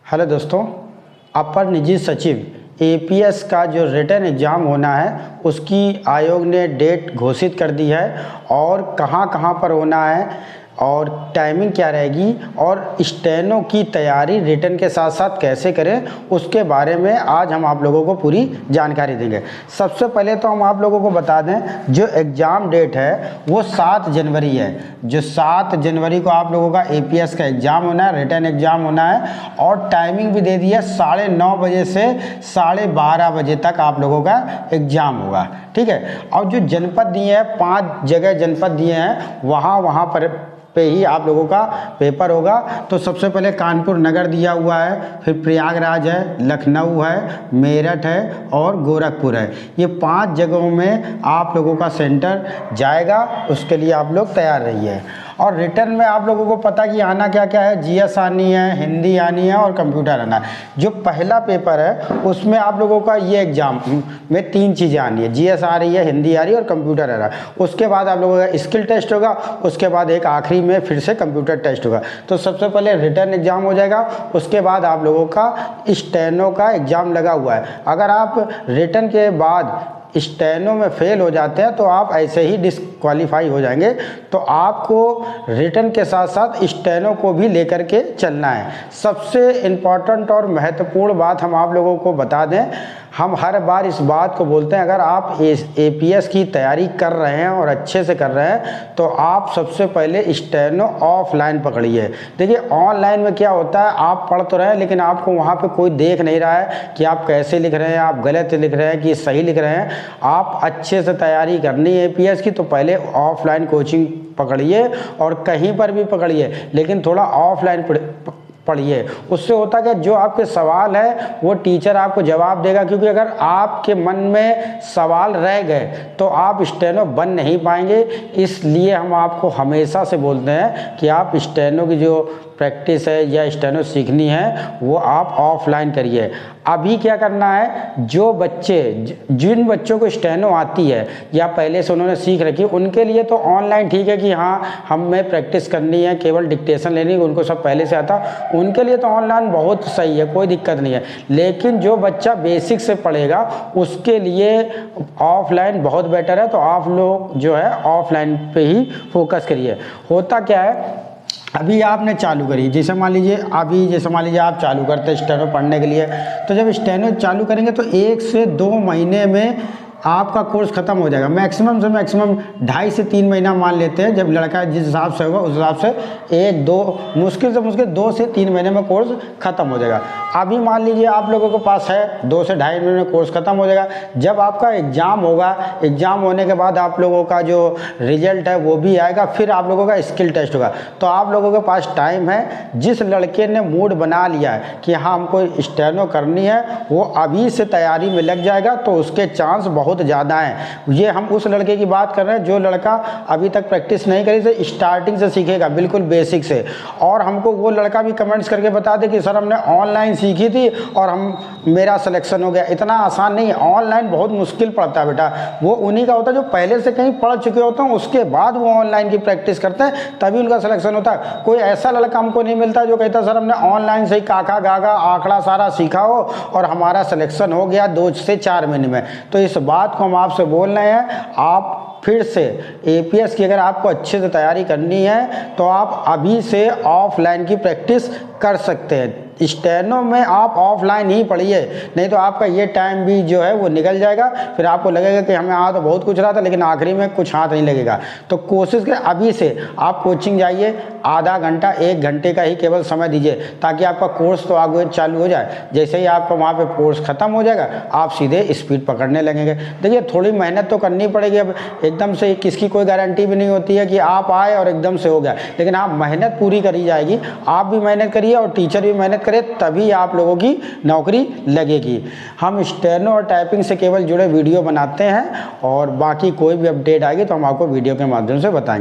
Hello दोस्तों, अपर निजी सचिव एपीएस का जो रिटन एग्ज़ाम होना है उसकी आयोग ने डेट घोषित कर दी है और कहां पर होना है और टाइमिंग क्या रहेगी और स्टेनो की तैयारी रिटन के साथ साथ कैसे करें उसके बारे में आज हम आप लोगों को पूरी जानकारी देंगे। सबसे पहले तो हम आप लोगों को बता दें जो एग्ज़ाम डेट है वो 7 जनवरी है। जो 7 जनवरी को आप लोगों का एपीएस का एग्ज़ाम होना है, रिटन एग्ज़ाम होना है और टाइमिंग भी दे दी है 9:30 बजे से 12:30 बजे तक आप लोगों का एग्ज़ाम होगा। ठीक है। और जो जनपद दिए हैं 5 जगह जनपद दिए हैं वहाँ पर पे ही आप लोगों का पेपर होगा। तो सबसे पहले कानपुर नगर दिया हुआ है, फिर प्रयागराज है, लखनऊ है, मेरठ है और गोरखपुर है। ये 5 जगहों में आप लोगों का सेंटर जाएगा, उसके लिए आप लोग तैयार रहिए। और रिटर्न में आप लोगों को पता कि आना क्या क्या है, जीएस आनी है, हिंदी आनी है और कंप्यूटर आना है। जो पहला पेपर है उसमें आप लोगों का ये एग्ज़ाम में 3 चीज़ें आनी है, जीएस आ रही है, हिंदी आ रही है और कंप्यूटर आ रहा है। उसके बाद आप लोगों का स्किल टेस्ट होगा, उसके बाद एक आखिरी में फिर से कंप्यूटर टेस्ट होगा। तो सबसे पहले रिटर्न एग्ज़ाम हो जाएगा, उसके बाद आप लोगों का स्टेनो का एग्ज़ाम लगा हुआ है। अगर आप रिटर्न के बाद स्टेनो में फेल हो जाते हैं तो आप ऐसे ही डिस्क्वालीफाई हो जाएंगे। तो आपको रिटर्न के साथ साथ स्टेनो को भी लेकर के चलना है। सबसे इम्पॉर्टेंट और महत्वपूर्ण बात हम आप लोगों को बता दें, हम हर बार इस बात को बोलते हैं, अगर आप एपीएस की तैयारी कर रहे हैं और अच्छे से कर रहे हैं तो आप सबसे पहले स्टेनो ऑफलाइन पकड़िए। देखिए ऑनलाइन में क्या होता है, आप पढ़ तो रहे हैं लेकिन आपको वहाँ पे कोई देख नहीं रहा है कि आप कैसे लिख रहे हैं, आप गलत लिख रहे हैं कि सही लिख रहे हैं। आप अच्छे से तैयारी करनी है एपीएस की तो पहले ऑफलाइन कोचिंग पकड़िए और कहीं पर भी पकड़िए, लेकिन थोड़ा ऑफलाइन पढ़िए। उससे होता कि जो आपके सवाल है वो टीचर आपको जवाब देगा, क्योंकि अगर आपके मन में सवाल रह गए तो आप स्टेनो बन नहीं पाएंगे। इसलिए हम आपको हमेशा से बोलते हैं कि आप स्टेनो की जो प्रैक्टिस है या स्टेनो सीखनी है वो आप ऑफलाइन करिए। अभी क्या करना है, जिन बच्चों को स्टेनो आती है या पहले से उन्होंने सीख रखी है उनके लिए तो ऑनलाइन ठीक है कि हाँ हमें प्रैक्टिस करनी है, केवल डिक्टेशन लेनी है, उनको सब पहले से आता, उनके लिए तो ऑनलाइन बहुत सही है, कोई दिक्कत नहीं है। लेकिन जो बच्चा बेसिक से पढ़ेगा उसके लिए ऑफलाइन बहुत बेटर है। तो आप लोग जो है ऑफलाइन पे ही फोकस करिए। होता क्या है, अभी आपने चालू करी, जैसे मान लीजिए आप चालू करते हैं स्टेनो पढ़ने के लिए, तो जब स्टेनो चालू करेंगे तो 1 से 2 महीने में आपका कोर्स ख़त्म हो जाएगा। मैक्सिमम से मैक्सिमम 2.5 से 3 महीना मान लेते हैं। जब लड़का जिस हिसाब से होगा उस हिसाब से 1-2 मुश्किल से मुश्किल 2 से 3 महीने में कोर्स ख़त्म हो जाएगा। अभी मान लीजिए आप लोगों के पास है 2 से 2.5 महीने में कोर्स ख़त्म हो जाएगा। जब आपका एग्ज़ाम होगा, एग्ज़ाम होने के बाद आप लोगों का जो रिजल्ट है वो भी आएगा, फिर आप लोगों का स्किल टेस्ट होगा। तो आप लोगों के पास टाइम है। जिस लड़के ने मूड बना लिया है कि हाँ हमको स्टेनो करनी है वो अभी से तैयारी में लग जाएगा, तो उसके चांस बहुत ज़्यादा है। ये हम उस लड़के की बात कर रहे हैं जो लड़का अभी तक प्रैक्टिस नहीं करी, से स्टार्टिंग से सीखेगा बिल्कुल बेसिक से। और हमको वो लड़का भी कमेंट्स करके बता दे कि सर हमने ऑनलाइन सीखी थी और मेरा सिलेक्शन हो गया। इतना आसान नहीं है, ऑनलाइन बहुत मुश्किल पड़ता है बेटा। वो उन्हीं का होता है जो पहले से कहीं पढ़ चुके होते हैं, उसके बाद वो ऑनलाइन की प्रैक्टिस करते हैं, तभी उनका सिलेक्शन होता है। कोई ऐसा लड़का हमको नहीं मिलता जो कहता सर हमने ऑनलाइन से ही काका गागा आंकड़ा सारा सीखा हो और हमारा सिलेक्शन हो गया 2 से 4 महीने में। तो इस बात को हम आपसे बोल रहे हैं, आप फिर से एपीएस की अगर आपको अच्छे से तैयारी करनी है तो आप अभी से ऑफलाइन की प्रैक्टिस कर सकते हैं। स्टेनो में आप ऑफलाइन ही पढ़िए, नहीं तो आपका ये टाइम भी जो है वो निकल जाएगा। फिर आपको लगेगा कि हमें आ तो बहुत कुछ रहा था लेकिन आखिरी में कुछ हाथ नहीं लगेगा। तो कोशिश करें अभी से आप कोचिंग जाइए, आधा घंटा 1 घंटे का ही केवल समय दीजिए, ताकि आपका कोर्स तो आगे चालू हो जाए। जैसे ही आपका वहाँ पे कोर्स ख़त्म हो जाएगा आप सीधे स्पीड पकड़ने लगेंगे। देखिए थोड़ी मेहनत तो करनी पड़ेगी। अब एकदम से किसकी कोई गारंटी भी नहीं होती है कि आप आए और एकदम से हो गया, लेकिन आप मेहनत पूरी करी जाएगी। आप भी मेहनत करिए और टीचर भी मेहनत करे, तभी आप लोगों की नौकरी लगेगी। हम स्टेनो और टाइपिंग से केवल जुड़े वीडियो बनाते हैं और बाकी कोई भी अपडेट आएगी तो हम आपको वीडियो के माध्यम से बताएंगे।